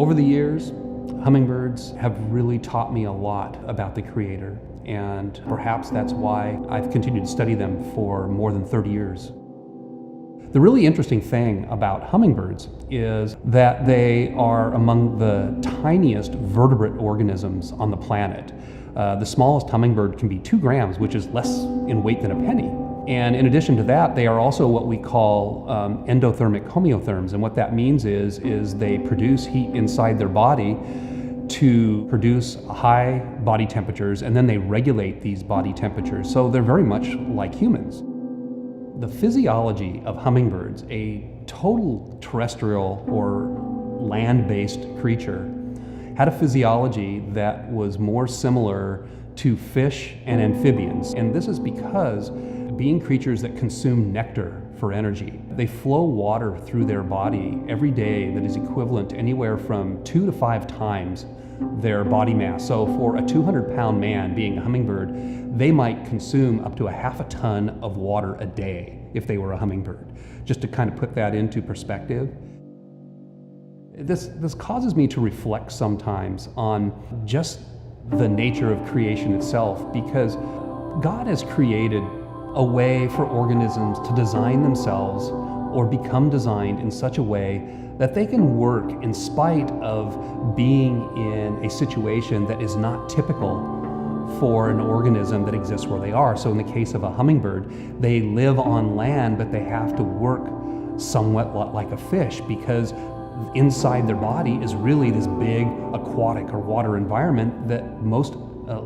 Over the years, hummingbirds have really taught me a lot about the Creator, and perhaps that's why I've continued to study them for more than 30 years. The really interesting thing about hummingbirds is that they are among the tiniest vertebrate organisms on the planet. The smallest hummingbird can be 2 grams, which is less in weight than a penny. And in addition to that, they are also what we call endothermic homeotherms. And what that means is they produce heat inside their body to produce high body temperatures, and then they regulate these body temperatures. So they're very much like humans. The physiology of hummingbirds, a total terrestrial or land-based creature, had a physiology that was more similar to fish and amphibians. And this is because being creatures that consume nectar for energy, they flow water through their body every day that is equivalent to anywhere from 2 to 5 times their body mass. So for a 200-pound man being a hummingbird, they might consume up to 1/2 ton of water a day if they were a hummingbird. Just to kind of put that into perspective. This causes me to reflect sometimes on just the nature of creation itself, because God has created a way for organisms to design themselves or become designed in such a way that they can work in spite of being in a situation that is not typical for an organism that exists where they are. So in the case of a hummingbird, they live on land, but they have to work somewhat like a fish, because inside their body is really this big aquatic or water environment that most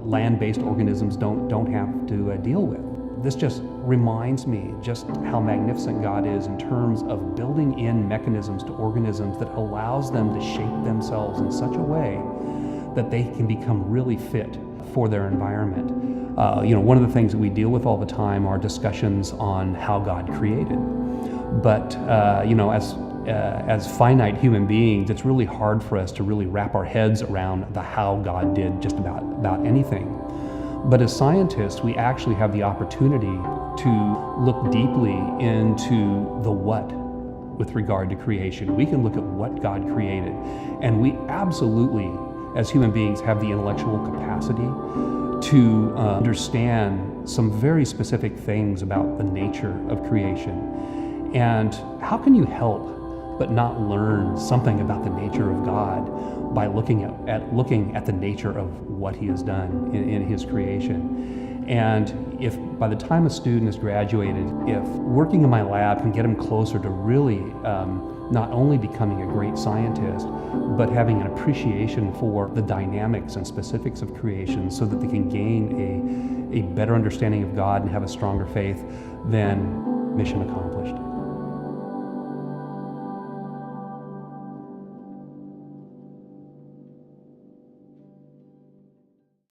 land-based organisms don't have to deal with. This just reminds me just how magnificent God is in terms of building in mechanisms to organisms that allows them to shape themselves in such a way that they can become really fit for their environment. One of the things that we deal with all the time are discussions on how God created. But as finite human beings, it's really hard for us to really wrap our heads around the how God did just about anything. But as scientists, we actually have the opportunity to look deeply into the what with regard to creation. We can look at what God created, and we absolutely, as human beings, have the intellectual capacity to understand some very specific things about the nature of creation. And how can you help but not learn something about the nature of God by looking at the nature of what He has done in His creation? And if by the time a student is graduated, if working in my lab can get them closer to really not only becoming a great scientist, but having an appreciation for the dynamics and specifics of creation so that they can gain a better understanding of God and have a stronger faith, then mission accomplished.